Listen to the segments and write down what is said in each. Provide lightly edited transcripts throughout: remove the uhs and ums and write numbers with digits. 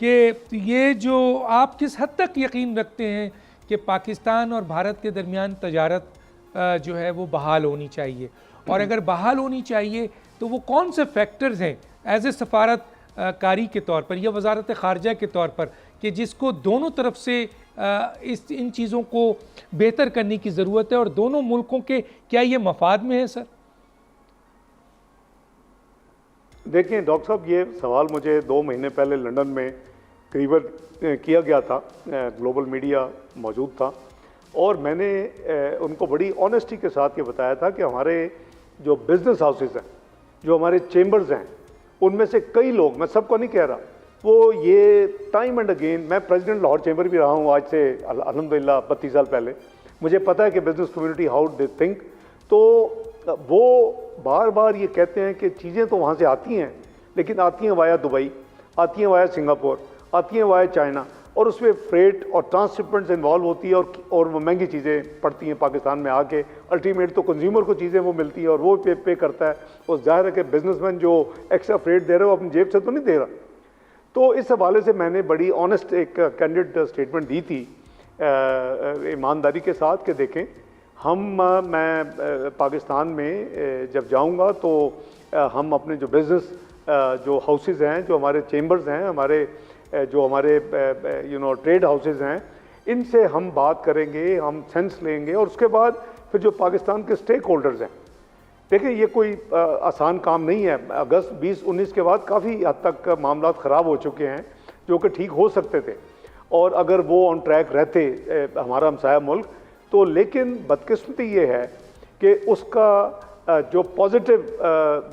کہ یہ جو آپ کس حد تک یقین رکھتے ہیں کہ پاکستان اور بھارت کے درمیان تجارت جو ہے وہ بحال ہونی چاہیے، اور اگر بحال ہونی چاہیے تو وہ کون سے فیکٹرز ہیں ایز اے سفارت کاری کے طور پر یا وزارت خارجہ کے طور پر کہ جس کو دونوں طرف سے ان چیزوں کو بہتر کرنے کی ضرورت ہے، اور دونوں ملکوں کے کیا یہ مفاد میں ہے؟ سر دیکھیں ڈاکٹر صاحب، یہ سوال مجھے 2 مہینے پہلے لنڈن میں قریباً کیا گیا تھا، گلوبل میڈیا موجود تھا، اور میں نے ان کو بڑی آنیسٹی کے ساتھ یہ بتایا تھا کہ ہمارے جو بزنس ہاؤسز ہیں، جو ہمارے چیمبرز ہیں، ان میں سے کئی لوگ، میں سب کو نہیں کہہ رہا، وہ یہ ٹائم اینڈ اگین، میں پریزیڈنٹ لاہور چیمبر بھی رہا ہوں آج سے الحمدللہ 32 سال پہلے، مجھے پتہ ہے کہ business community how they think, تو وہ بار بار یہ کہتے ہیں کہ چیزیں تو وہاں سے آتی ہیں لیکن آتی ہیں وایا دبئی، آتی ہیں وایا سنگاپور، آتی ہیں وایا چائنا، اور اس میں فریٹ اور ٹرانسشپمنٹس انوالو ہوتی ہے، اور وہ مہنگی چیزیں پڑتی ہیں پاکستان میں آ کے، الٹیمیٹ تو کنزیومر کو چیزیں وہ ملتی ہیں اور وہ پے کرتا ہے، وہ ظاہر ہے کہ بزنس مین جو ایکسٹرا فریٹ دے رہا ہے وہ اپنی جیب سے تو نہیں دے رہا۔ تو اس حوالے سے میں نے بڑی آنیسٹ ایک کینڈیڈ اسٹیٹمنٹ دی تھی ایمانداری کے ساتھ کہ دیکھیں میں پاکستان میں جب جاؤں گا تو ہم اپنے جو بزنس جو ہاؤسز ہیں، جو ہمارے چیمبرز ہیں، ہمارے ٹریڈ ہاؤسز ہیں، ان سے ہم بات کریں گے، ہم سینس لیں گے، اور اس کے بعد پھر جو پاکستان کے سٹیک ہولڈرز ہیں، دیکھیں یہ کوئی آسان کام نہیں ہے۔ اگست 2019 کے بعد کافی حد تک معاملات خراب ہو چکے ہیں جو کہ ٹھیک ہو سکتے تھے، اور اگر وہ آن ٹریک رہتے ہمارا ہمسایہ ملک تو، لیکن بدقسمتی یہ ہے کہ اس کا جو پازیٹیو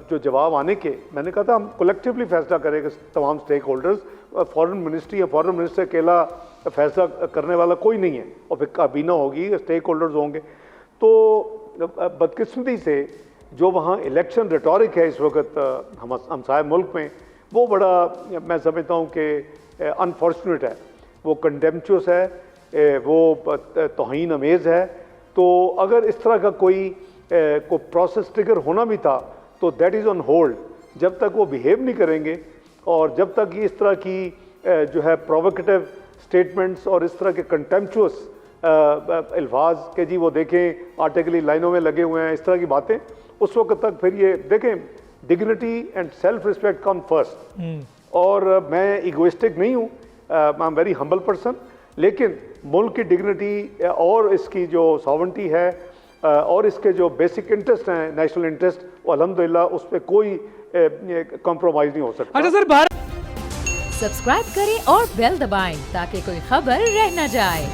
جو جواب آنے کے، میں نے کہا تھا ہم کلیکٹیولی فیصلہ کریں گے تمام سٹیک ہولڈرز، فارن منسٹری یا فارن منسٹر اکیلا فیصلہ کرنے والا کوئی نہیں ہے، اور پھر کابینہ ہوگی، سٹیک ہولڈرز ہوں گے۔ تو بدقسمتی سے جو وہاں الیکشن ریٹورک ہے اس وقت ہمسایہ ملک میں، وہ بڑا میں سمجھتا ہوں کہ انفارچونیٹ ہے، وہ کنٹیمپچوس ہے، وہ توہین امیز ہے۔ تو اگر اس طرح کا کوئی پروسیس ٹریگر ہونا بھی تھا تو دیٹ از آن ہولڈ، جب تک وہ بیہیو نہیں کریں گے، اور جب تک یہ اس طرح کی جو ہے پرووکیٹو سٹیٹمنٹس اور اس طرح کے کنٹیمپچوس الفاظ کہ جی وہ دیکھیں آٹے کے لیے لائنوں میں لگے ہوئے ہیں، اس طرح کی باتیں، اس وقت تک پھر یہ دیکھیں dignity and self respect come first, اور میں ایگوئسٹک نہیں ہوں، I am very humble person, لیکن ملک کی ڈگنیٹی اور اس کی جو ساورنٹی ہے اور اس کے جو بیسک انٹرسٹ ہیں، نیشنل انٹرسٹ، وہ الحمدللہ اس پہ کوئی کمپرومائز نہیں ہو سکتا۔ اچھا سر، بھارت سبسکرائب کریں اور بیل دبائیں تاکہ کوئی خبر رہ نہ جائے۔